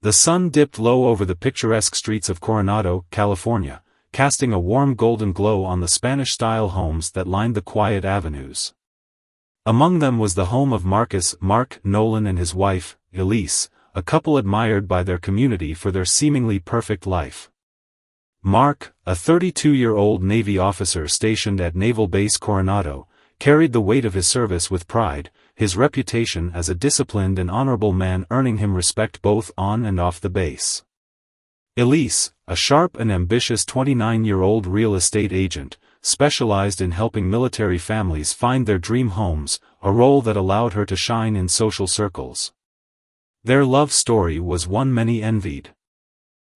The sun dipped low over the picturesque streets of Coronado, California, casting a warm golden glow on the Spanish-style homes that lined the quiet avenues. Among them was the home of Mark Nolan and his wife, Elise, a couple admired by their community for their seemingly perfect life. Mark, a 32-year-old Navy officer stationed at Naval Base Coronado, carried the weight of his service with pride, his reputation as a disciplined and honorable man earning him respect both on and off the base. Elise, a sharp and ambitious 29-year-old real estate agent, specialized in helping military families find their dream homes, a role that allowed her to shine in social circles. Their love story was one many envied.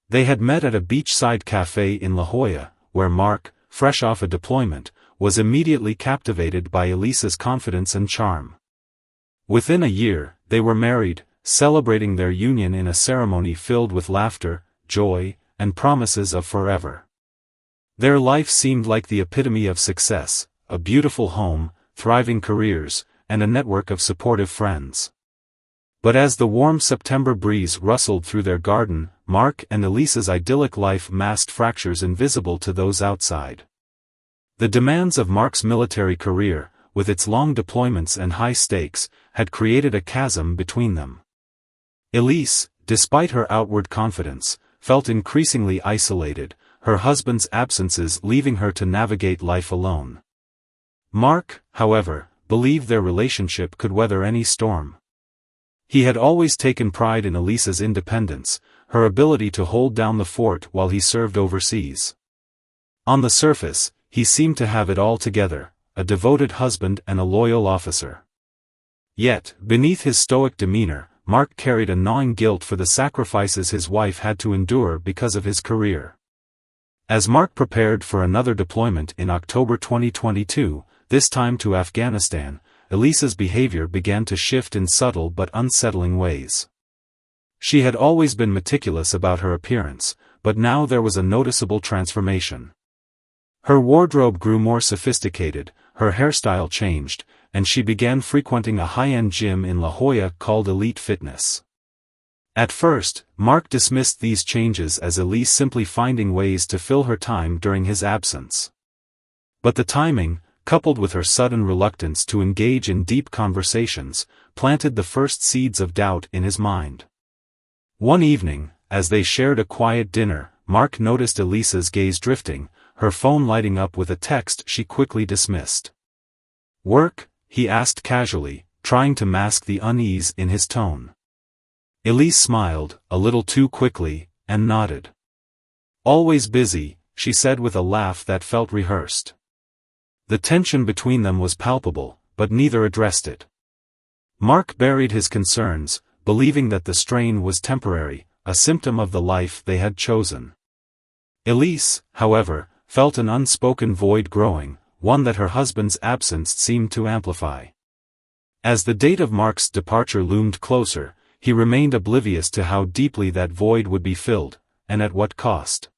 They had met at a beachside cafe in La Jolla, where Mark, fresh off a deployment, was immediately captivated by Elise's confidence and charm. Within a year, they were married, celebrating their union in a ceremony filled with laughter, joy, and promises of forever. Their life seemed like the epitome of success, a beautiful home, thriving careers, and a network of supportive friends. But as the warm September breeze rustled through their garden, Mark and Elise's idyllic life masked fractures invisible to those outside. The demands of Mark's military career, with its long deployments and high stakes, had created a chasm between them. Elise, despite her outward confidence, felt increasingly isolated, her husband's absences leaving her to navigate life alone. Mark, however, believed their relationship could weather any storm. He had always taken pride in Elise's independence, her ability to hold down the fort while he served overseas. On the surface, he seemed to have it all together, a devoted husband and a loyal officer. Yet, beneath his stoic demeanor, Mark carried a gnawing guilt for the sacrifices his wife had to endure because of his career. As Mark prepared for another deployment in October 2022, this time to Afghanistan, Elise's behavior began to shift in subtle but unsettling ways. She had always been meticulous about her appearance, but now there was a noticeable transformation. Her wardrobe grew more sophisticated, her hairstyle changed, and she began frequenting a high-end gym in La Jolla called Elite Fitness. At first, Mark dismissed these changes as Elise simply finding ways to fill her time during his absence. But the timing, coupled with her sudden reluctance to engage in deep conversations, planted the first seeds of doubt in his mind. One evening, as they shared a quiet dinner, Mark noticed Elise's gaze drifting, her phone lighting up with a text she quickly dismissed. "Work?" he asked casually, trying to mask the unease in his tone. Elise smiled, a little too quickly, and nodded. "Always busy," she said with a laugh that felt rehearsed. The tension between them was palpable, but neither addressed it. Mark buried his concerns, believing that the strain was temporary, a symptom of the life they had chosen. Elise, however, felt an unspoken void growing, one that her husband's absence seemed to amplify. As the date of Mark's departure loomed closer, he remained oblivious to how deeply that void would be filled, and at what cost.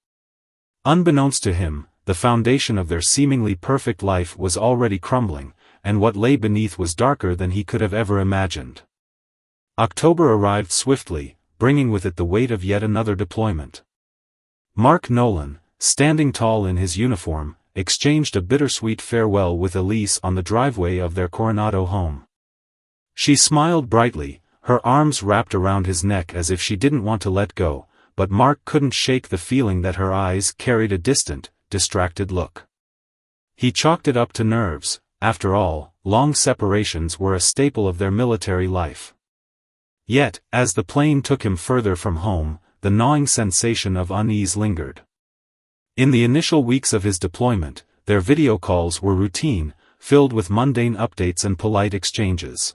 Unbeknownst to him, the foundation of their seemingly perfect life was already crumbling, and what lay beneath was darker than he could have ever imagined. October arrived swiftly, bringing with it the weight of yet another deployment. Mark Nolan, standing tall in his uniform, exchanged a bittersweet farewell with Elise on the driveway of their Coronado home. She smiled brightly, her arms wrapped around his neck as if she didn't want to let go, but Mark couldn't shake the feeling that her eyes carried a distant, distracted look. He chalked it up to nerves. After all, long separations were a staple of their military life. Yet, as the plane took him further from home, the gnawing sensation of unease lingered. In the initial weeks of his deployment, their video calls were routine, filled with mundane updates and polite exchanges.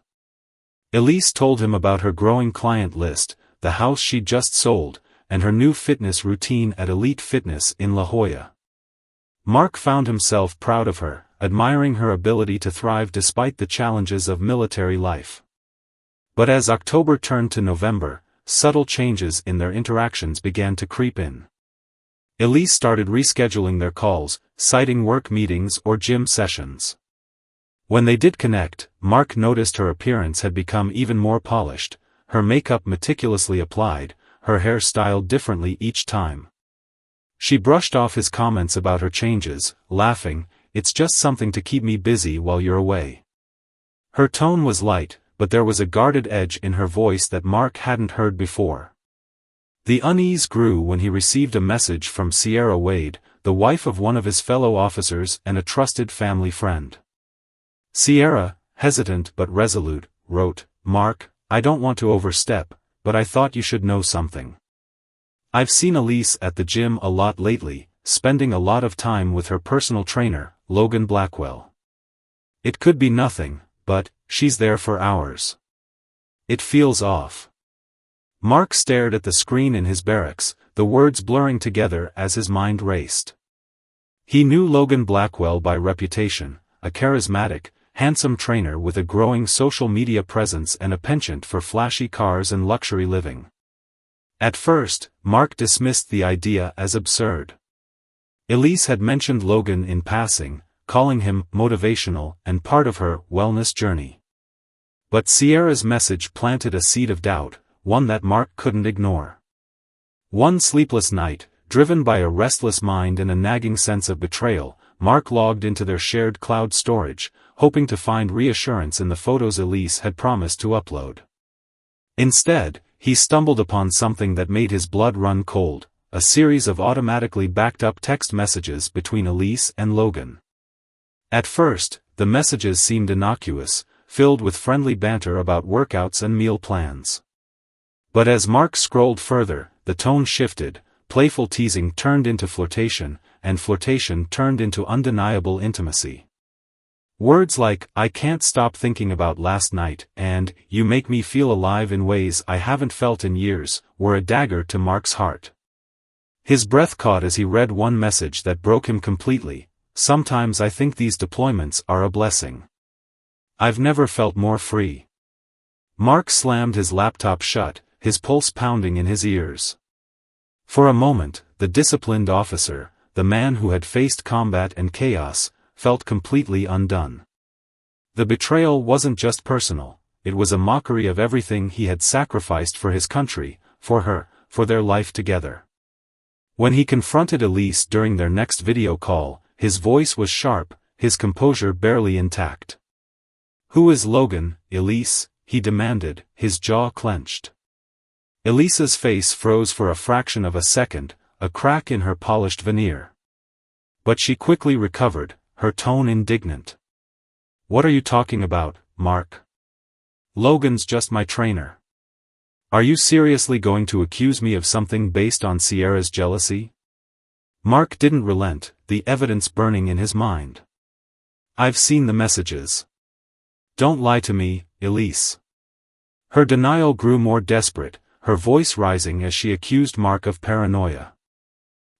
Elise told him about her growing client list, the house she'd just sold, and her new fitness routine at Elite Fitness in La Jolla. Mark found himself proud of her, admiring her ability to thrive despite the challenges of military life. But as October turned to November, subtle changes in their interactions began to creep in. Elise started rescheduling their calls, citing work meetings or gym sessions. When they did connect, Mark noticed her appearance had become even more polished, her makeup meticulously applied, her hair styled differently each time. She brushed off his comments about her changes, laughing, "It's just something to keep me busy while you're away." Her tone was light, but there was a guarded edge in her voice that Mark hadn't heard before. The unease grew when he received a message from Sierra Wade, the wife of one of his fellow officers and a trusted family friend. Sierra, hesitant but resolute, wrote, "Mark, I don't want to overstep, but I thought you should know something. I've seen Elise at the gym a lot lately, spending a lot of time with her personal trainer, Logan Blackwell. It could be nothing, but she's there for hours. It feels off." Mark stared at the screen in his barracks, the words blurring together as his mind raced. He knew Logan Blackwell by reputation, a charismatic, handsome trainer with a growing social media presence and a penchant for flashy cars and luxury living. At first, Mark dismissed the idea as absurd. Elise had mentioned Logan in passing, calling him motivational and part of her wellness journey. But Sierra's message planted a seed of doubt, one that Mark couldn't ignore. One sleepless night, driven by a restless mind and a nagging sense of betrayal, Mark logged into their shared cloud storage, hoping to find reassurance in the photos Elise had promised to upload. Instead, he stumbled upon something that made his blood run cold, a series of automatically backed-up text messages between Elise and Logan. At first, the messages seemed innocuous, filled with friendly banter about workouts and meal plans. But as Mark scrolled further, the tone shifted, playful teasing turned into flirtation, and flirtation turned into undeniable intimacy. Words like, "I can't stop thinking about last night," and, "You make me feel alive in ways I haven't felt in years," were a dagger to Mark's heart. His breath caught as he read one message that broke him completely. "Sometimes I think these deployments are a blessing. I've never felt more free." Mark slammed his laptop shut, his pulse pounding in his ears. For a moment, the disciplined officer, the man who had faced combat and chaos, felt completely undone. The betrayal wasn't just personal, it was a mockery of everything he had sacrificed for his country, for her, for their life together. When he confronted Elise during their next video call, his voice was sharp, his composure barely intact. "Who is Logan, Elise?" he demanded, his jaw clenched. Elise's face froze for a fraction of a second, a crack in her polished veneer. But she quickly recovered, her tone indignant. "What are you talking about, Mark? Logan's just my trainer. Are you seriously going to accuse me of something based on Sierra's jealousy?" Mark didn't relent, the evidence burning in his mind. "I've seen the messages. Don't lie to me, Elise." Her denial grew more desperate, her voice rising as she accused Mark of paranoia.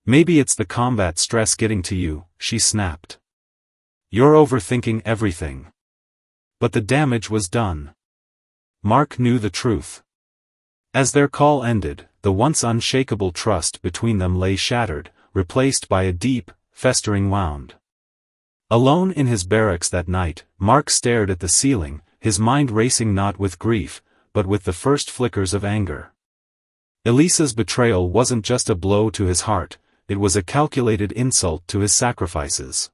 "Maybe it's the combat stress getting to you," she snapped. "You're overthinking everything." But the damage was done. Mark knew the truth. As their call ended, the once unshakable trust between them lay shattered, replaced by a deep, festering wound. Alone in his barracks that night, Mark stared at the ceiling, his mind racing not with grief, but with the first flickers of anger. Elisa's betrayal wasn't just a blow to his heart, it was a calculated insult to his sacrifices.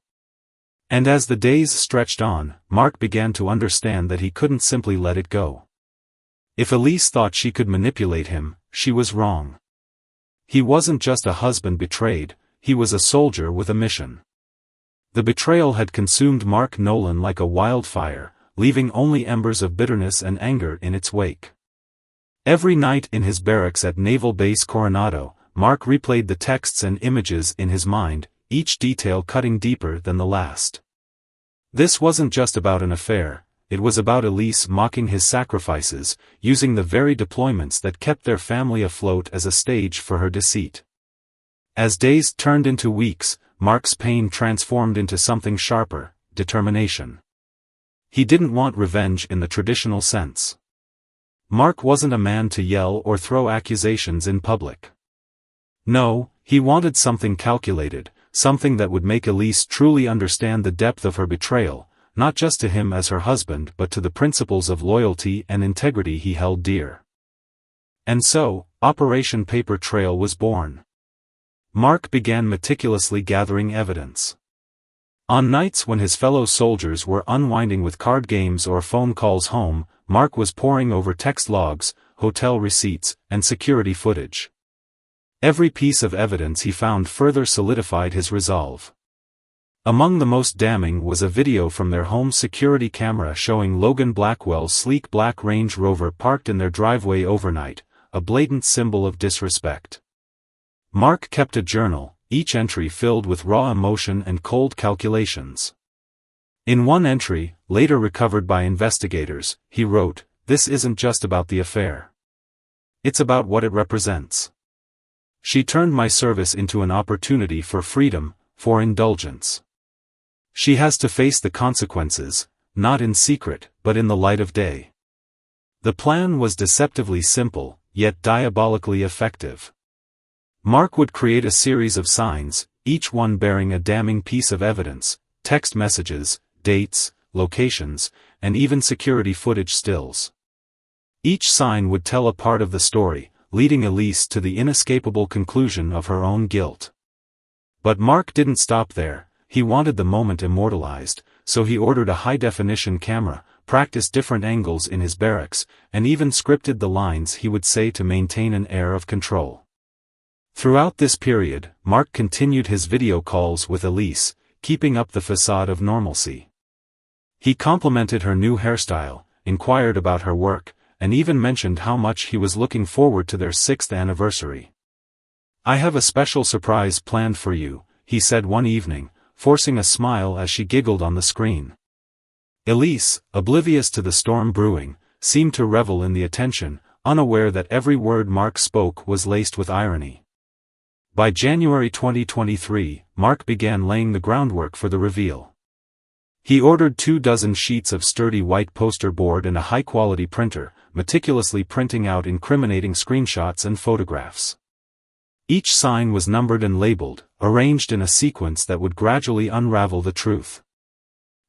And as the days stretched on, Mark began to understand that he couldn't simply let it go. If Elise thought she could manipulate him, she was wrong. He wasn't just a husband betrayed, he was a soldier with a mission. The betrayal had consumed Mark Nolan like a wildfire, leaving only embers of bitterness and anger in its wake. Every night in his barracks at Naval Base Coronado, Mark replayed the texts and images in his mind, each detail cutting deeper than the last. This wasn't just about an affair, it was about Elise mocking his sacrifices, using the very deployments that kept their family afloat as a stage for her deceit. As days turned into weeks, Mark's pain transformed into something sharper, determination. He didn't want revenge in the traditional sense. Mark wasn't a man to yell or throw accusations in public. No, he wanted something calculated, something that would make Elise truly understand the depth of her betrayal, not just to him as her husband but to the principles of loyalty and integrity he held dear. And so, Operation Paper Trail was born. Mark began meticulously gathering evidence. On nights when his fellow soldiers were unwinding with card games or phone calls home, Mark was poring over text logs, hotel receipts, and security footage. Every piece of evidence he found further solidified his resolve. Among the most damning was a video from their home security camera showing Logan Blackwell's sleek black Range Rover parked in their driveway overnight, a blatant symbol of disrespect. Mark kept a journal, each entry filled with raw emotion and cold calculations. In one entry, later recovered by investigators, he wrote, "This isn't just about the affair. It's about what it represents. She turned my service into an opportunity for freedom, for indulgence. She has to face the consequences, not in secret, but in the light of day." The plan was deceptively simple, yet diabolically effective. Mark would create a series of signs, each one bearing a damning piece of evidence, text messages, dates, locations, and even security footage stills. Each sign would tell a part of the story, leading Elise to the inescapable conclusion of her own guilt. But Mark didn't stop there. He wanted the moment immortalized, so he ordered a high-definition camera, practiced different angles in his barracks, and even scripted the lines he would say to maintain an air of control. Throughout this period, Mark continued his video calls with Elise, keeping up the facade of normalcy. He complimented her new hairstyle, inquired about her work, and even mentioned how much he was looking forward to their 6th anniversary. "I have a special surprise planned for you," he said one evening, forcing a smile as she giggled on the screen. Elise, oblivious to the storm brewing, seemed to revel in the attention, unaware that every word Mark spoke was laced with irony. By January 2023, Mark began laying the groundwork for the reveal. He ordered 24 sheets of sturdy white poster board and a high-quality printer, meticulously printing out incriminating screenshots and photographs. Each sign was numbered and labeled, arranged in a sequence that would gradually unravel the truth.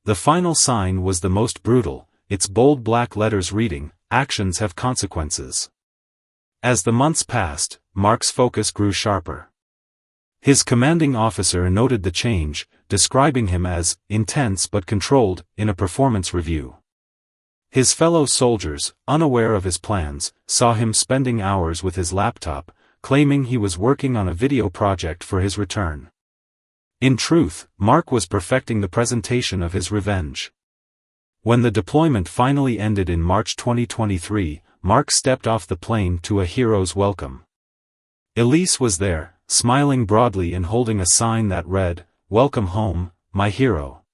The final sign was the most brutal, its bold black letters reading, "Actions have consequences." As the months passed, Mark's focus grew sharper. His commanding officer noted the change, describing him as intense but controlled in a performance review. His fellow soldiers, unaware of his plans, saw him spending hours with his laptop, claiming he was working on a video project for his return. In truth, Mark was perfecting the presentation of his revenge. When the deployment finally ended in March 2023, Mark stepped off the plane to a hero's welcome. Elise was there, smiling broadly and holding a sign that read, "Welcome home, my hero."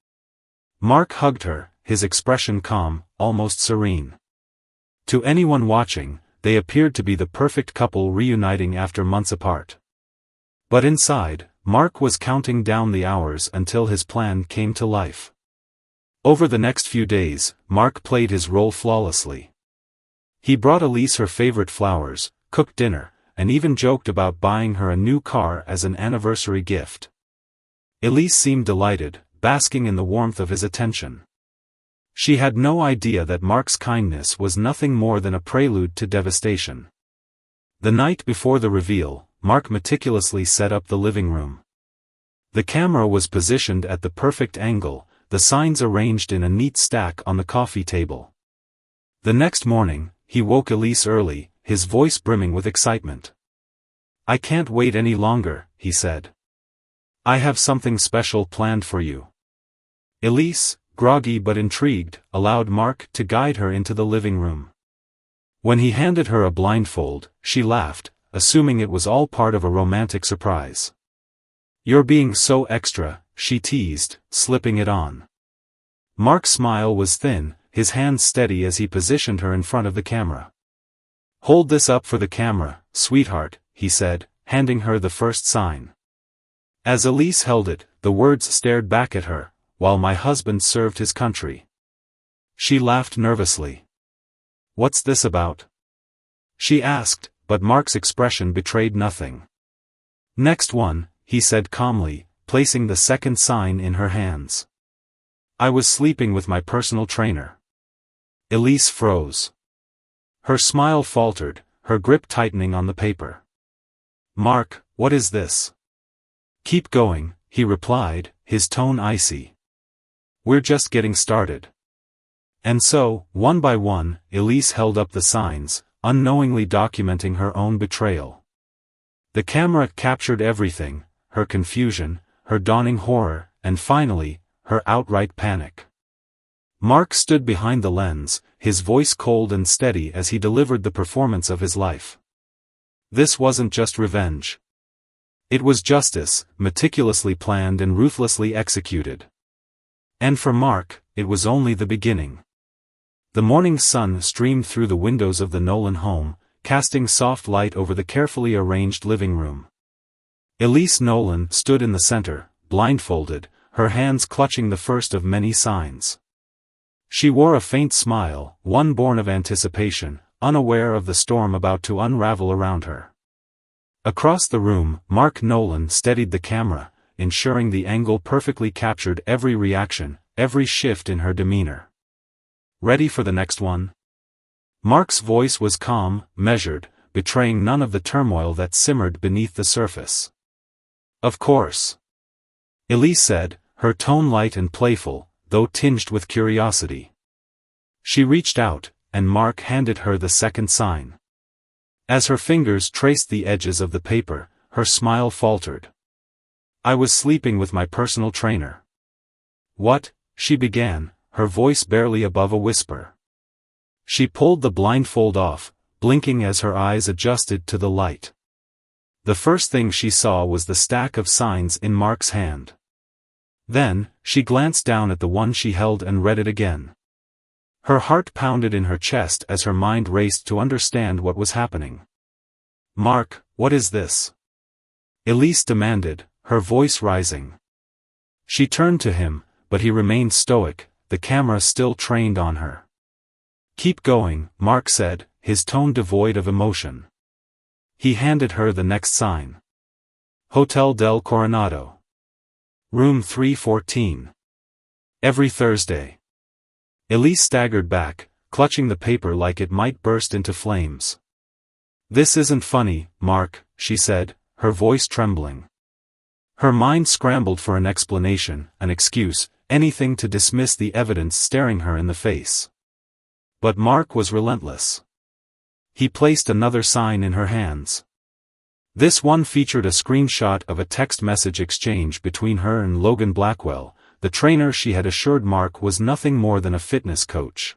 Mark hugged her, his expression calm, almost serene. To anyone watching, they appeared to be the perfect couple reuniting after months apart. But inside, Mark was counting down the hours until his plan came to life. Over the next few days, Mark played his role flawlessly. He brought Elise her favorite flowers, cooked dinner, and even joked about buying her a new car as an anniversary gift. Elise seemed delighted, basking in the warmth of his attention. She had no idea that Mark's kindness was nothing more than a prelude to devastation. The night before the reveal, Mark meticulously set up the living room. The camera was positioned at the perfect angle, the signs arranged in a neat stack on the coffee table. The next morning, he woke Elise early, his voice brimming with excitement. "I can't wait any longer," he said. "I have something special planned for you." Elise, groggy but intrigued, allowed Mark to guide her into the living room. When he handed her a blindfold, she laughed, assuming it was all part of a romantic surprise. "You're being so extra," she teased, slipping it on. Mark's smile was thin, his hands steady as he positioned her in front of the camera. "Hold this up for the camera, sweetheart," he said, handing her the first sign. As Elise held it, the words stared back at her, "While my husband served his country." She laughed nervously. "What's this about?" she asked, but Mark's expression betrayed nothing. "Next one," he said calmly, placing the second sign in her hands. "I was sleeping with my personal trainer." Elise froze. Her smile faltered, her grip tightening on the paper. "Mark, what is this?" "Keep going," he replied, his tone icy. "We're just getting started." And so, one by one, Elise held up the signs, unknowingly documenting her own betrayal. The camera captured everything: her confusion, her dawning horror, and finally, her outright panic. Mark stood behind the lens, his voice cold and steady as he delivered the performance of his life. This wasn't just revenge. It was justice, meticulously planned and ruthlessly executed. And for Mark, it was only the beginning. The morning sun streamed through the windows of the Nolan home, casting soft light over the carefully arranged living room. Elise Nolan stood in the center, blindfolded, her hands clutching the first of many signs. She wore a faint smile, one born of anticipation, unaware of the storm about to unravel around her. Across the room, Mark Nolan steadied the camera, ensuring the angle perfectly captured every reaction, every shift in her demeanor. "Ready for the next one?" Mark's voice was calm, measured, betraying none of the turmoil that simmered beneath the surface. "Of course," Elise said, her tone light and playful, though tinged with curiosity. She reached out, and Mark handed her the second sign. As her fingers traced the edges of the paper, her smile faltered. "I was sleeping with my personal trainer." "What?" she began, her voice barely above a whisper. She pulled the blindfold off, blinking as her eyes adjusted to the light. The first thing she saw was the stack of signs in Mark's hand. Then, she glanced down at the one she held and read it again. Her heart pounded in her chest as her mind raced to understand what was happening. "Mark, what is this?" Elise demanded, her voice rising. She turned to him, but he remained stoic, the camera still trained on her. "Keep going," Mark said, his tone devoid of emotion. He handed her the next sign. "Hotel del Coronado. Room 314. Every Thursday." Elise staggered back, clutching the paper like it might burst into flames. "This isn't funny, Mark," she said, her voice trembling. Her mind scrambled for an explanation, an excuse, anything to dismiss the evidence staring her in the face. But Mark was relentless. He placed another sign in her hands. This one featured a screenshot of a text message exchange between her and Logan Blackwell, the trainer she had assured Mark was nothing more than a fitness coach.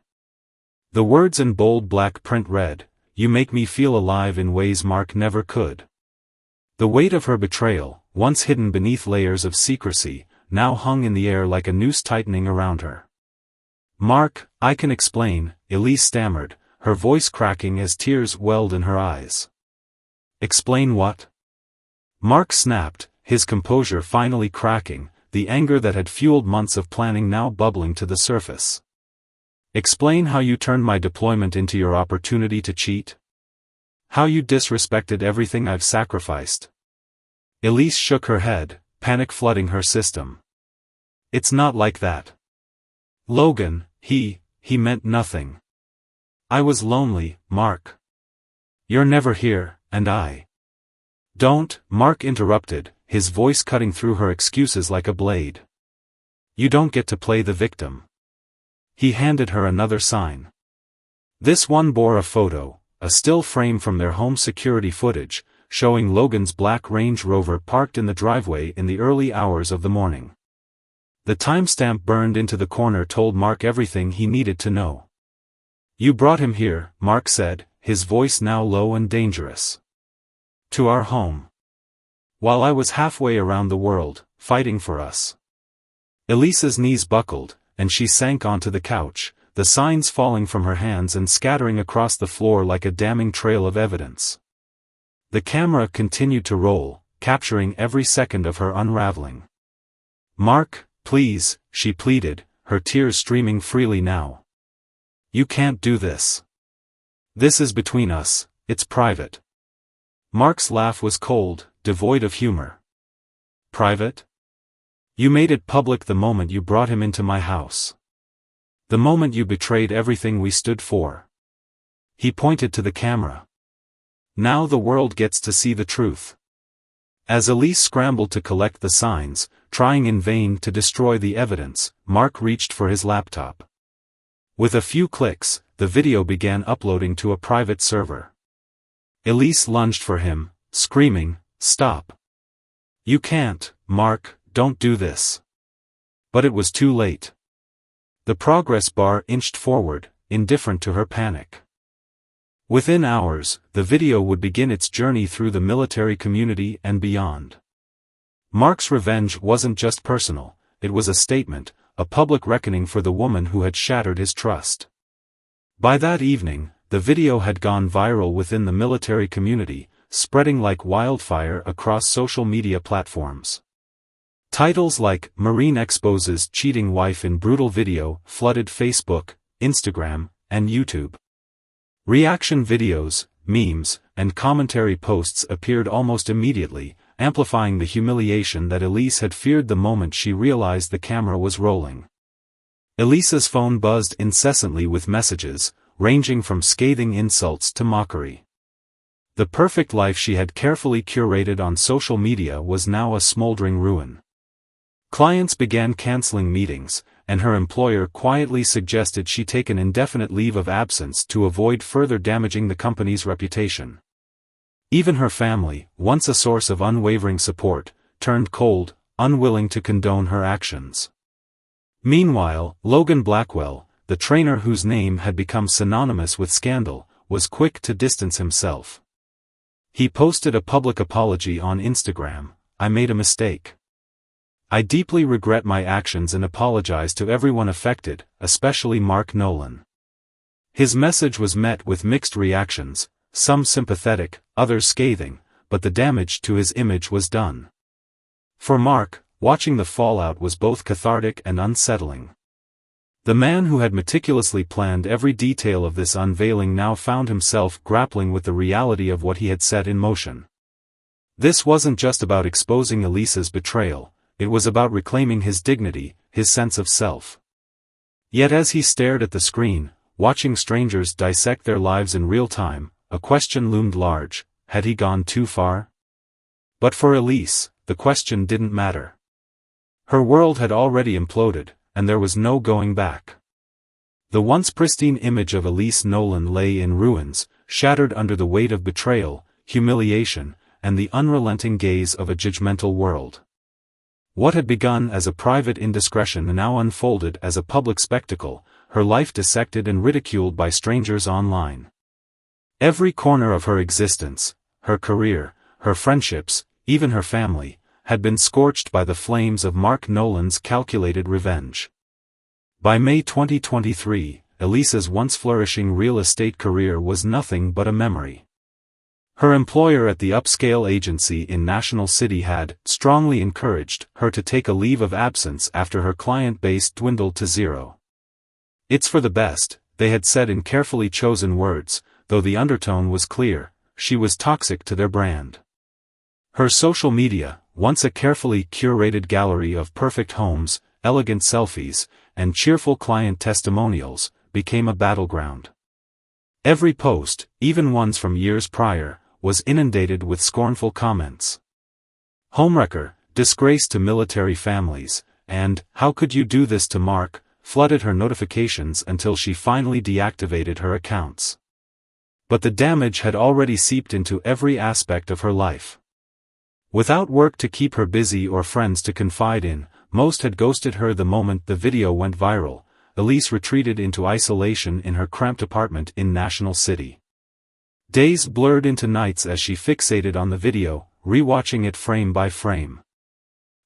The words in bold black print read, "You make me feel alive in ways Mark never could." The weight of her betrayal, once hidden beneath layers of secrecy, now hung in the air like a noose tightening around her. "Mark, I can explain," Elise stammered, her voice cracking as tears welled in her eyes. "Explain what?" Mark snapped, his composure finally cracking, the anger that had fueled months of planning now bubbling to the surface. "Explain how you turned my deployment into your opportunity to cheat? How you disrespected everything I've sacrificed?" Elise shook her head, panic flooding her system. "It's not like that. Logan, he meant nothing. I was lonely, Mark. You're never here, and I..." "Don't," Mark interrupted, his voice cutting through her excuses like a blade. "You don't get to play the victim." He handed her another sign. This one bore a photo, a still frame from their home security footage, showing Logan's black Range Rover parked in the driveway in the early hours of the morning. The timestamp burned into the corner told Mark everything he needed to know. "You brought him here," Mark said, his voice now low and dangerous. "To our home. While I was halfway around the world, fighting for us." Elise's knees buckled, and she sank onto the couch, the signs falling from her hands and scattering across the floor like a damning trail of evidence. The camera continued to roll, capturing every second of her unraveling. "Mark, please," she pleaded, her tears streaming freely now. "You can't do this. This is between us, it's private." Mark's laugh was cold, devoid of humor. "Private? You made it public the moment you brought him into my house. The moment you betrayed everything we stood for." He pointed to the camera. Now the world gets to see the truth. As Elise scrambled to collect the signs, trying in vain to destroy the evidence, Mark reached for his laptop. With a few clicks, the video began uploading to a private server. Elise lunged for him, screaming, "Stop! You can't, Mark, don't do this." But it was too late. The progress bar inched forward, indifferent to her panic. Within hours, the video would begin its journey through the military community and beyond. Mark's revenge wasn't just personal, it was a statement, a public reckoning for the woman who had shattered his trust. By that evening, the video had gone viral within the military community, spreading like wildfire across social media platforms. Titles like "Marine Exposes Cheating Wife in Brutal Video" flooded Facebook, Instagram, and YouTube. Reaction videos, memes, and commentary posts appeared almost immediately, amplifying the humiliation that Elise had feared the moment she realized the camera was rolling. Elise's phone buzzed incessantly with messages, ranging from scathing insults to mockery. The perfect life she had carefully curated on social media was now a smoldering ruin. Clients began canceling meetings, and her employer quietly suggested she take an indefinite leave of absence to avoid further damaging the company's reputation. Even her family, once a source of unwavering support, turned cold, unwilling to condone her actions. Meanwhile, Logan Blackwell, the trainer whose name had become synonymous with scandal, was quick to distance himself. He posted a public apology on Instagram: "I made a mistake. I deeply regret my actions and apologize to everyone affected, especially Mark Nolan." His message was met with mixed reactions, some sympathetic, others scathing, but the damage to his image was done. For Mark, watching the fallout was both cathartic and unsettling. The man who had meticulously planned every detail of this unveiling now found himself grappling with the reality of what he had set in motion. This wasn't just about exposing Elise's betrayal, it was about reclaiming his dignity, his sense of self. Yet as he stared at the screen, watching strangers dissect their lives in real time, a question loomed large: had he gone too far? But for Elise, the question didn't matter. Her world had already imploded, and there was no going back. The once pristine image of Elise Nolan lay in ruins, shattered under the weight of betrayal, humiliation, and the unrelenting gaze of a judgmental world. What had begun as a private indiscretion now unfolded as a public spectacle, her life dissected and ridiculed by strangers online. Every corner of her existence, her career, her friendships, even her family, had been scorched by the flames of Mark Nolan's calculated revenge. By May 2023, Elise's once flourishing real estate career was nothing but a memory. Her employer at the upscale agency in National City had strongly encouraged her to take a leave of absence after her client base dwindled to zero. "It's for the best," they had said in carefully chosen words, though the undertone was clear: she was toxic to their brand. Her social media, once a carefully curated gallery of perfect homes, elegant selfies, and cheerful client testimonials, became a battleground. Every post, even ones from years prior, was inundated with scornful comments. "Homewrecker," "disgrace to military families," and "how could you do this to Mark," flooded her notifications until she finally deactivated her accounts. But the damage had already seeped into every aspect of her life. Without work to keep her busy or friends to confide in, most had ghosted her the moment the video went viral. Elise retreated into isolation in her cramped apartment in National City. Days blurred into nights as she fixated on the video, rewatching it frame by frame.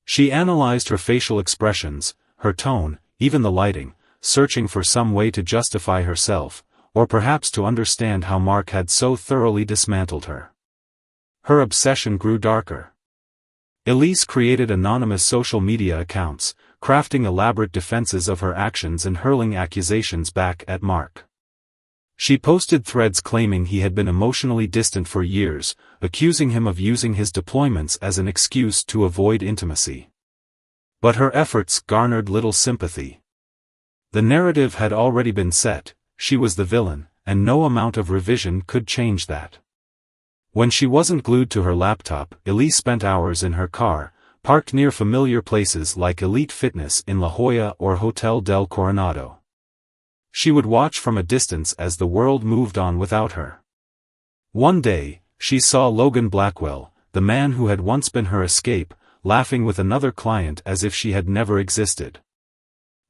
She analyzed her facial expressions, her tone, even the lighting, searching for some way to justify herself, or perhaps to understand how Mark had so thoroughly dismantled her. Her obsession grew darker. Elise created anonymous social media accounts, crafting elaborate defenses of her actions and hurling accusations back at Mark. She posted threads claiming he had been emotionally distant for years, accusing him of using his deployments as an excuse to avoid intimacy. But her efforts garnered little sympathy. The narrative had already been set: she was the villain, and no amount of revision could change that. When she wasn't glued to her laptop, Elise spent hours in her car, parked near familiar places like Elite Fitness in La Jolla or Hotel del Coronado. She would watch from a distance as the world moved on without her. One day, she saw Logan Blackwell, the man who had once been her escape, laughing with another client as if she had never existed.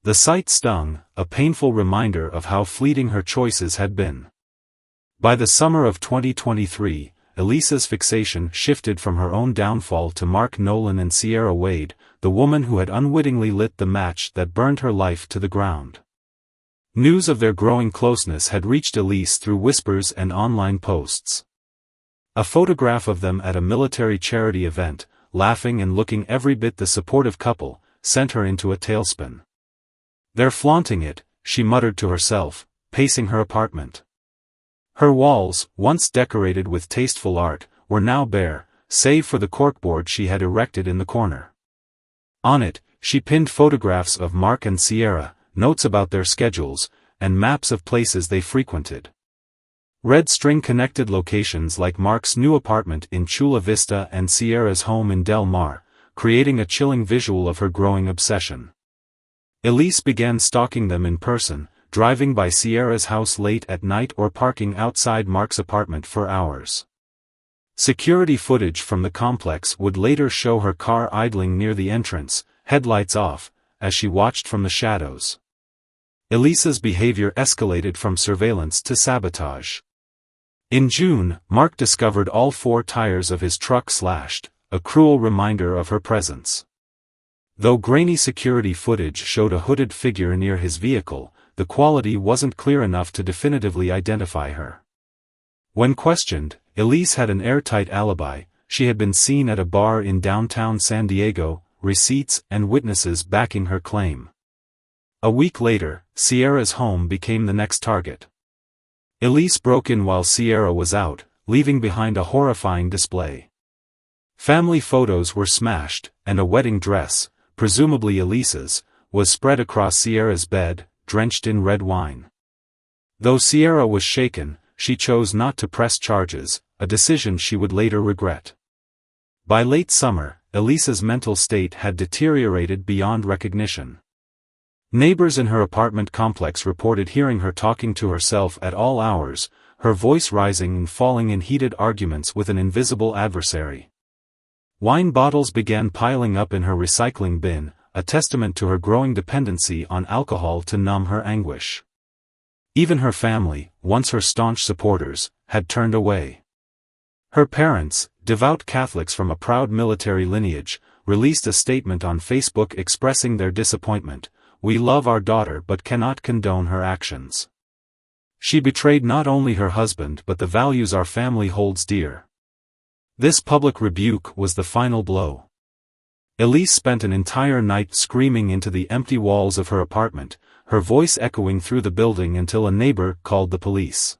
The sight stung, a painful reminder of how fleeting her choices had been. By the summer of 2023, Elisa's fixation shifted from her own downfall to Mark Nolan and Sierra Wade, the woman who had unwittingly lit the match that burned her life to the ground. News of their growing closeness had reached Elise through whispers and online posts. A photograph of them at a military charity event, laughing and looking every bit the supportive couple, sent her into a tailspin. "They're flaunting it," she muttered to herself, pacing her apartment. Her walls, once decorated with tasteful art, were now bare, save for the corkboard she had erected in the corner. On it, she pinned photographs of Mark and Sierra, notes about their schedules, and maps of places they frequented. Red string connected locations like Mark's new apartment in Chula Vista and Sierra's home in Del Mar, creating a chilling visual of her growing obsession. Elise began stalking them in person, driving by Sierra's house late at night or parking outside Mark's apartment for hours. Security footage from the complex would later show her car idling near the entrance, headlights off, as she watched from the shadows. Elisa's behavior escalated from surveillance to sabotage. In June, Mark discovered all 4 tires of his truck slashed, a cruel reminder of her presence. Though grainy security footage showed a hooded figure near his vehicle, the quality wasn't clear enough to definitively identify her. When questioned, Elise had an airtight alibi. She had been seen at a bar in downtown San Diego, receipts and witnesses backing her claim. A week later, Sierra's home became the next target. Elise broke in while Sierra was out, leaving behind a horrifying display. Family photos were smashed, and a wedding dress, presumably Elisa's, was spread across Sierra's bed, drenched in red wine. Though Sierra was shaken, she chose not to press charges, a decision she would later regret. By late summer, Elisa's mental state had deteriorated beyond recognition. Neighbors in her apartment complex reported hearing her talking to herself at all hours, her voice rising and falling in heated arguments with an invisible adversary. Wine bottles began piling up in her recycling bin, a testament to her growing dependency on alcohol to numb her anguish. Even her family, once her staunch supporters, had turned away. Her parents, devout Catholics from a proud military lineage, released a statement on Facebook expressing their disappointment. "We love our daughter but cannot condone her actions. She betrayed not only her husband but the values our family holds dear." This public rebuke was the final blow. Elise spent an entire night screaming into the empty walls of her apartment, her voice echoing through the building until a neighbor called the police.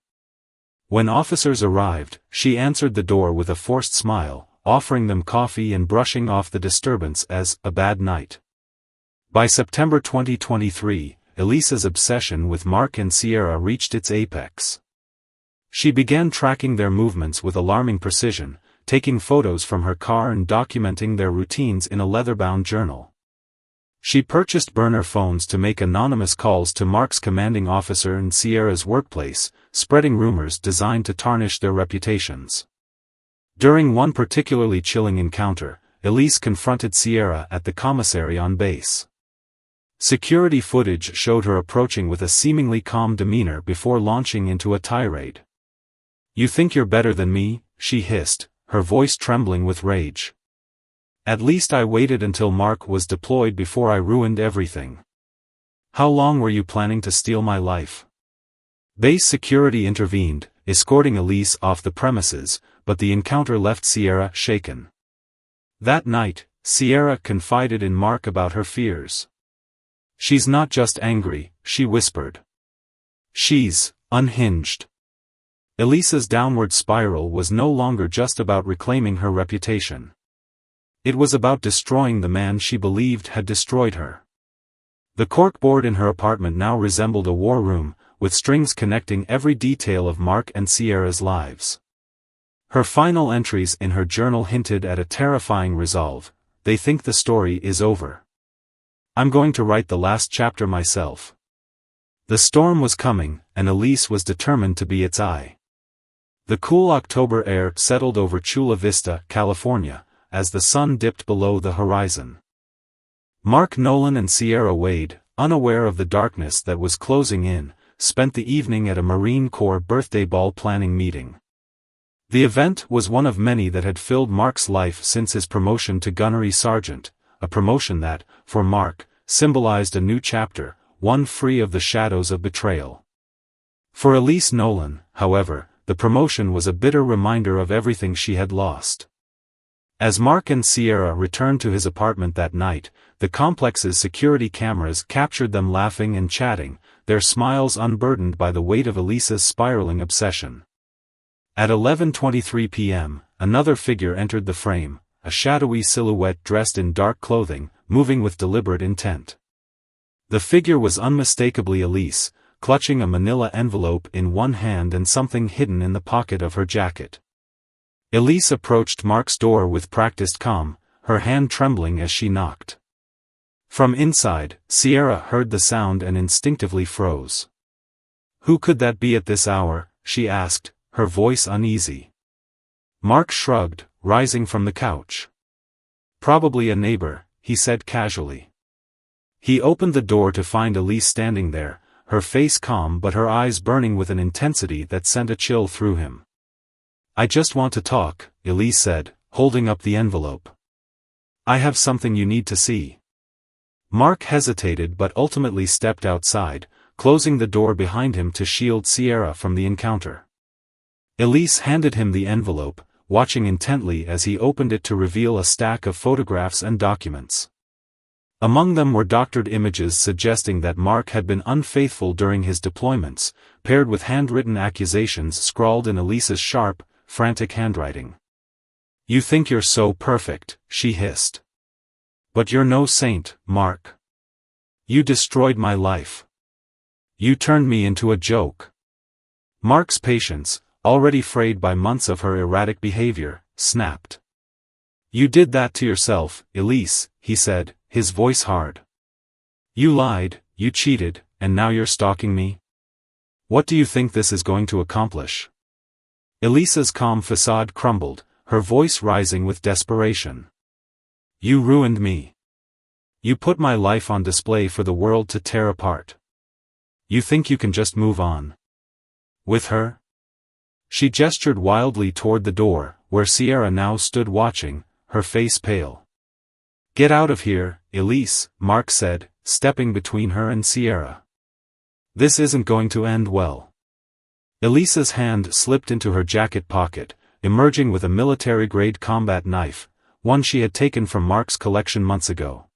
When officers arrived, she answered the door with a forced smile, offering them coffee and brushing off the disturbance as a bad night. By September 2023, Elisa's obsession with Mark and Sierra reached its apex. She began tracking their movements with alarming precision, taking photos from her car and documenting their routines in a leather-bound journal. She purchased burner phones to make anonymous calls to Mark's commanding officer and Sierra's workplace, spreading rumors designed to tarnish their reputations. During one particularly chilling encounter, Elise confronted Sierra at the commissary on base. Security footage showed her approaching with a seemingly calm demeanor before launching into a tirade. "You think you're better than me?" she hissed, her voice trembling with rage. "At least I waited until Mark was deployed before I ruined everything. How long were you planning to steal my life?" Base security intervened, escorting Elise off the premises, but the encounter left Sierra shaken. That night, Sierra confided in Mark about her fears. "She's not just angry," she whispered. "She's unhinged." Elisa's downward spiral was no longer just about reclaiming her reputation. It was about destroying the man she believed had destroyed her. The corkboard in her apartment now resembled a war room, with strings connecting every detail of Mark and Sierra's lives. Her final entries in her journal hinted at a terrifying resolve. They think the story is over. I'm going to write the last chapter myself. The storm was coming, and Elise was determined to be its eye. The cool October air settled over Chula Vista, California, as the sun dipped below the horizon. Mark Nolan and Sierra Wade, unaware of the darkness that was closing in, spent the evening at a Marine Corps birthday ball planning meeting. The event was one of many that had filled Mark's life since his promotion to gunnery sergeant, a promotion that, for Mark, symbolized a new chapter, one free of the shadows of betrayal. For Elise Nolan, however, the promotion was a bitter reminder of everything she had lost. As Mark and Sierra returned to his apartment that night, the complex's security cameras captured them laughing and chatting, their smiles unburdened by the weight of Elise's spiraling obsession. At 11:23 p.m., another figure entered the frame, a shadowy silhouette dressed in dark clothing, moving with deliberate intent. The figure was unmistakably Elise, clutching a manila envelope in one hand and something hidden in the pocket of her jacket. Elise approached Mark's door with practiced calm, her hand trembling as she knocked. From inside, Sierra heard the sound and instinctively froze. "Who could that be at this hour?" she asked, her voice uneasy. Mark shrugged, rising from the couch. "Probably a neighbor," he said casually. He opened the door to find Elise standing there, her face calm but her eyes burning with an intensity that sent a chill through him. "I just want to talk," Elise said, holding up the envelope. "I have something you need to see." Mark hesitated but ultimately stepped outside, closing the door behind him to shield Sierra from the encounter. Elise handed him the envelope, watching intently as he opened it to reveal a stack of photographs and documents. Among them were doctored images suggesting that Mark had been unfaithful during his deployments, paired with handwritten accusations scrawled in Elise's sharp, frantic handwriting. "You think you're so perfect," she hissed. "But you're no saint, Mark. You destroyed my life. You turned me into a joke." Mark's patience, already frayed by months of her erratic behavior, snapped. "You did that to yourself, Elise," he said, his voice hard. "You lied, you cheated, and now you're stalking me? What do you think this is going to accomplish?" Elise's calm facade crumbled, her voice rising with desperation. "You ruined me. You put my life on display for the world to tear apart. You think you can just move on with her?" She gestured wildly toward the door, where Sierra now stood watching, her face pale. "Get out of here, Elise," Mark said, stepping between her and Sierra. "This isn't going to end well." Elise's hand slipped into her jacket pocket, emerging with a military-grade combat knife, one she had taken from Mark's collection months ago.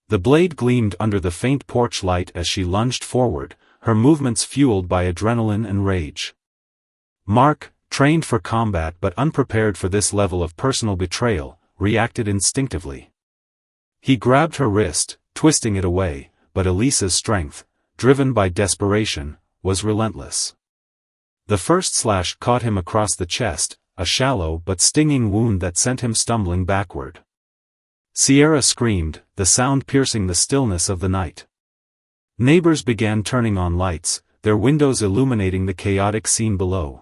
The blade gleamed under the faint porch light as she lunged forward, her movements fueled by adrenaline and rage. Mark, trained for combat but unprepared for this level of personal betrayal, reacted instinctively. He grabbed her wrist, twisting it away, but Elise's strength, driven by desperation, was relentless. The first slash caught him across the chest, a shallow but stinging wound that sent him stumbling backward. Sierra screamed, the sound piercing the stillness of the night. Neighbors began turning on lights, their windows illuminating the chaotic scene below.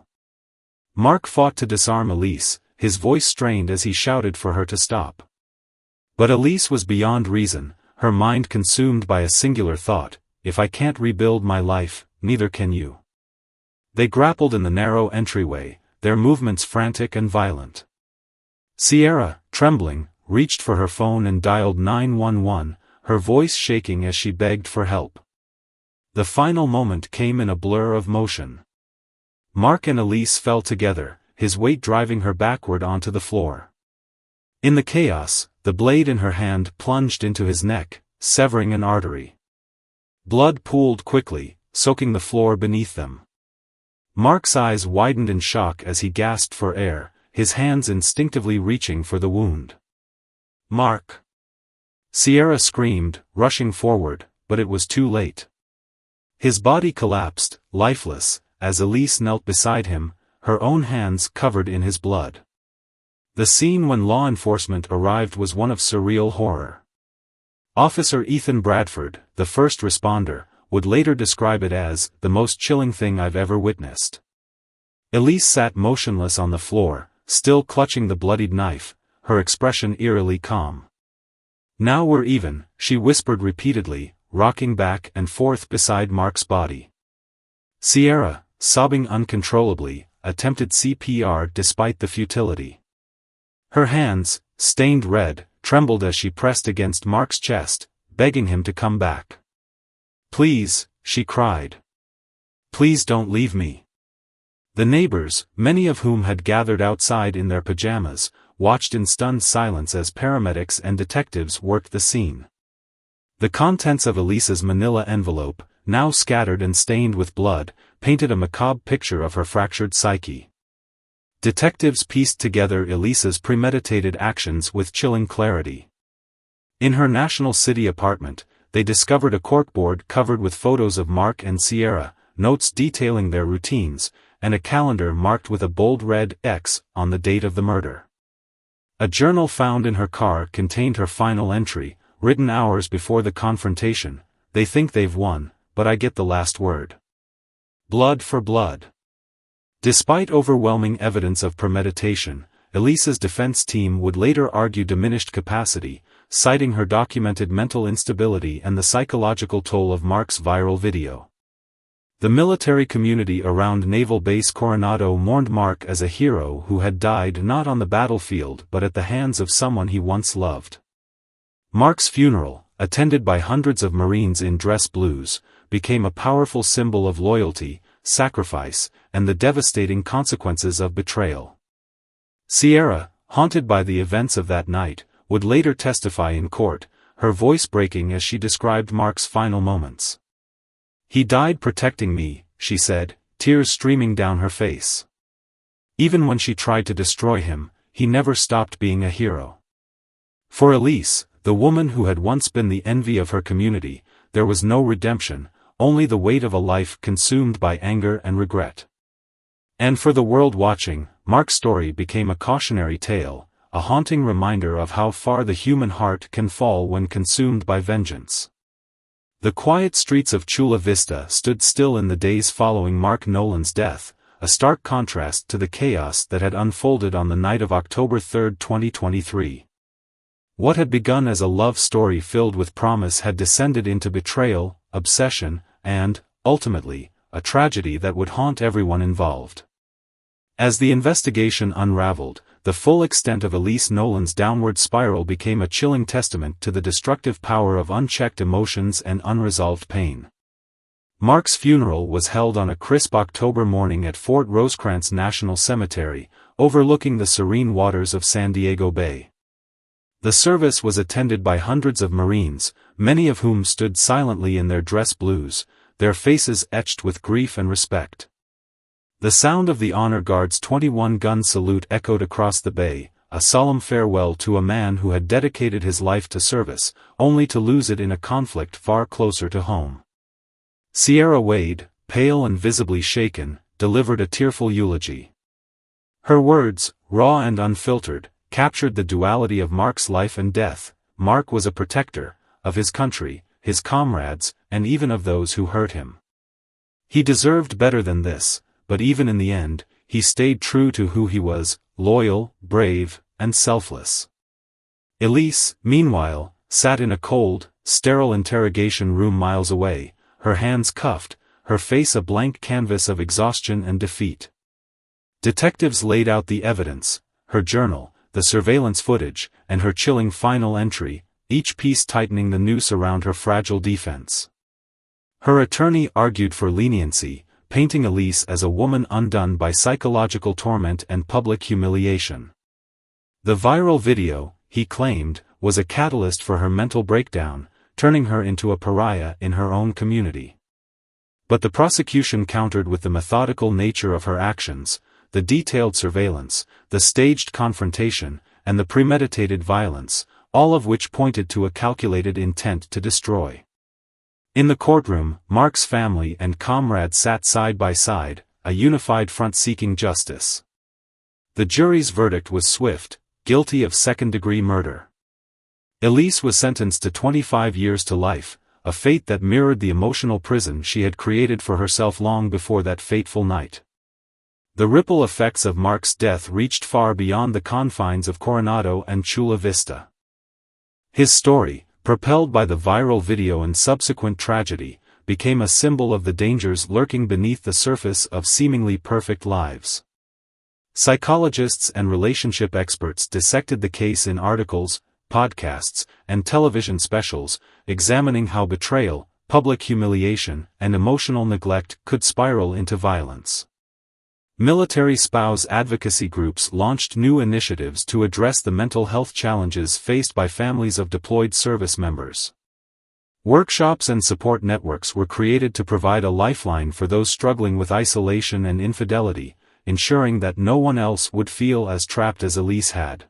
Mark fought to disarm Elise, his voice strained as he shouted for her to stop. But Elise was beyond reason, her mind consumed by a singular thought: if I can't rebuild my life, neither can you. They grappled in the narrow entryway, their movements frantic and violent. Sierra, trembling, reached for her phone and dialed 911, her voice shaking as she begged for help. The final moment came in a blur of motion. Mark and Elise fell together, his weight driving her backward onto the floor. In the chaos, the blade in her hand plunged into his neck, severing an artery. Blood pooled quickly, soaking the floor beneath them. Mark's eyes widened in shock as he gasped for air, his hands instinctively reaching for the wound. "Mark!" Sierra screamed, rushing forward, but it was too late. His body collapsed, lifeless, as Elise knelt beside him, her own hands covered in his blood. The scene when law enforcement arrived was one of surreal horror. Officer Ethan Bradford, the first responder, would later describe it as the most chilling thing I've ever witnessed. Elise sat motionless on the floor, still clutching the bloodied knife, her expression eerily calm. "Now we're even," she whispered repeatedly, rocking back and forth beside Mark's body. Sierra, sobbing uncontrollably, attempted CPR despite the futility. Her hands, stained red, trembled as she pressed against Mark's chest, begging him to come back. "Please," she cried. "Please don't leave me." The neighbors, many of whom had gathered outside in their pajamas, watched in stunned silence as paramedics and detectives worked the scene. The contents of Elise's manila envelope, now scattered and stained with blood, painted a macabre picture of her fractured psyche. Detectives pieced together Elise's premeditated actions with chilling clarity. In her National City apartment, they discovered a corkboard covered with photos of Mark and Sierra, notes detailing their routines, and a calendar marked with a bold red X on the date of the murder. A journal found in her car contained her final entry, written hours before the confrontation: "They think they've won, but I get the last word. Blood for blood." Despite overwhelming evidence of premeditation, Elise's defense team would later argue diminished capacity, citing her documented mental instability and the psychological toll of Mark's viral video. The military community around Naval Base Coronado mourned Mark as a hero who had died not on the battlefield but at the hands of someone he once loved. Mark's funeral, attended by hundreds of Marines in dress blues, became a powerful symbol of loyalty, sacrifice, and the devastating consequences of betrayal. Sierra, haunted by the events of that night, would later testify in court, her voice breaking as she described Mark's final moments. "He died protecting me," she said, tears streaming down her face. Even when she tried to destroy him, he never stopped being a hero. For Elise, the woman who had once been the envy of her community, there was no redemption, only the weight of a life consumed by anger and regret. And for the world watching, Mark's story became a cautionary tale, a haunting reminder of how far the human heart can fall when consumed by vengeance. The quiet streets of Chula Vista stood still in the days following Mark Nolan's death, a stark contrast to the chaos that had unfolded on the night of October 3, 2023. What had begun as a love story filled with promise had descended into betrayal, obsession, and, ultimately, a tragedy that would haunt everyone involved. As the investigation unraveled, the full extent of Elise Nolan's downward spiral became a chilling testament to the destructive power of unchecked emotions and unresolved pain. Mark's funeral was held on a crisp October morning at Fort Rosecrans National Cemetery, overlooking the serene waters of San Diego Bay. The service was attended by hundreds of Marines, many of whom stood silently in their dress blues, their faces etched with grief and respect. The sound of the Honor Guard's 21-gun salute echoed across the bay, a solemn farewell to a man who had dedicated his life to service, only to lose it in a conflict far closer to home. Sierra Wade, pale and visibly shaken, delivered a tearful eulogy. Her words, raw and unfiltered, captured the duality of Mark's life and death. Mark was a protector of his country, his comrades, and even of those who hurt him. He deserved better than this, but even in the end, he stayed true to who he was, loyal, brave, and selfless. Elise, meanwhile, sat in a cold, sterile interrogation room miles away, her hands cuffed, her face a blank canvas of exhaustion and defeat. Detectives laid out the evidence, her journal, the surveillance footage, and her chilling final entry, each piece tightening the noose around her fragile defense. Her attorney argued for leniency, painting Elise as a woman undone by psychological torment and public humiliation. The viral video, he claimed, was a catalyst for her mental breakdown, turning her into a pariah in her own community. But the prosecution countered with the methodical nature of her actions, the detailed surveillance, the staged confrontation, and the premeditated violence, all of which pointed to a calculated intent to destroy. In the courtroom, Mark's family and comrades sat side by side, a unified front seeking justice. The jury's verdict was swift: guilty of second-degree murder. Elise was sentenced to 25 years to life, a fate that mirrored the emotional prison she had created for herself long before that fateful night. The ripple effects of Mark's death reached far beyond the confines of Coronado and Chula Vista. His story, propelled by the viral video and subsequent tragedy, became a symbol of the dangers lurking beneath the surface of seemingly perfect lives. Psychologists and relationship experts dissected the case in articles, podcasts, and television specials, examining how betrayal, public humiliation, and emotional neglect could spiral into violence. Military spouse advocacy groups launched new initiatives to address the mental health challenges faced by families of deployed service members. Workshops and support networks were created to provide a lifeline for those struggling with isolation and infidelity, ensuring that no one else would feel as trapped as Elise had.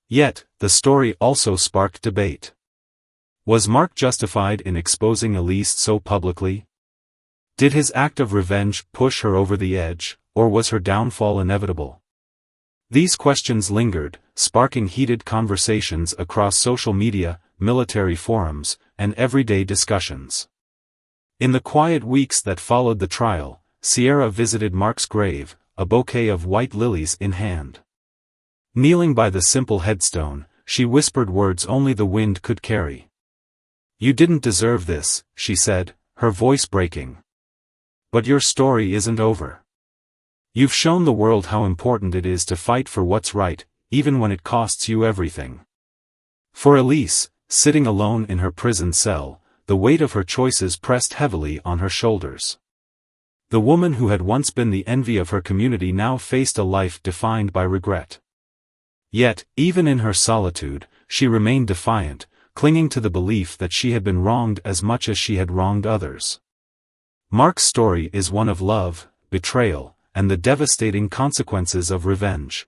Yet, the story also sparked debate. Was Mark justified in exposing Elise so publicly? Did his act of revenge push her over the edge, or was her downfall inevitable? These questions lingered, sparking heated conversations across social media, military forums, and everyday discussions. In the quiet weeks that followed the trial, Sierra visited Mark's grave, a bouquet of white lilies in hand. Kneeling by the simple headstone, she whispered words only the wind could carry. "You didn't deserve this," she said, her voice breaking. "But your story isn't over. You've shown the world how important it is to fight for what's right, even when it costs you everything." For Elise, sitting alone in her prison cell, the weight of her choices pressed heavily on her shoulders. The woman who had once been the envy of her community now faced a life defined by regret. Yet, even in her solitude, she remained defiant, clinging to the belief that she had been wronged as much as she had wronged others. Mark's story is one of love, betrayal, and the devastating consequences of revenge.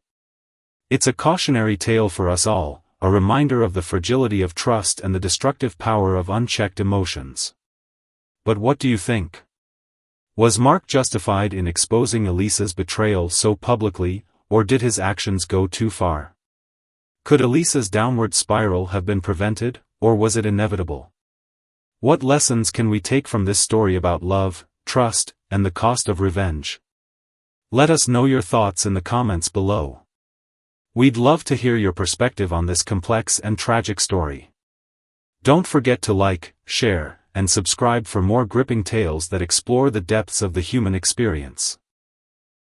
It's a cautionary tale for us all, a reminder of the fragility of trust and the destructive power of unchecked emotions. But what do you think? Was Mark justified in exposing Elise's betrayal so publicly, or did his actions go too far? Could Elise's downward spiral have been prevented, or was it inevitable? What lessons can we take from this story about love, trust, and the cost of revenge? Let us know your thoughts in the comments below. We'd love to hear your perspective on this complex and tragic story. Don't forget to like, share, and subscribe for more gripping tales that explore the depths of the human experience.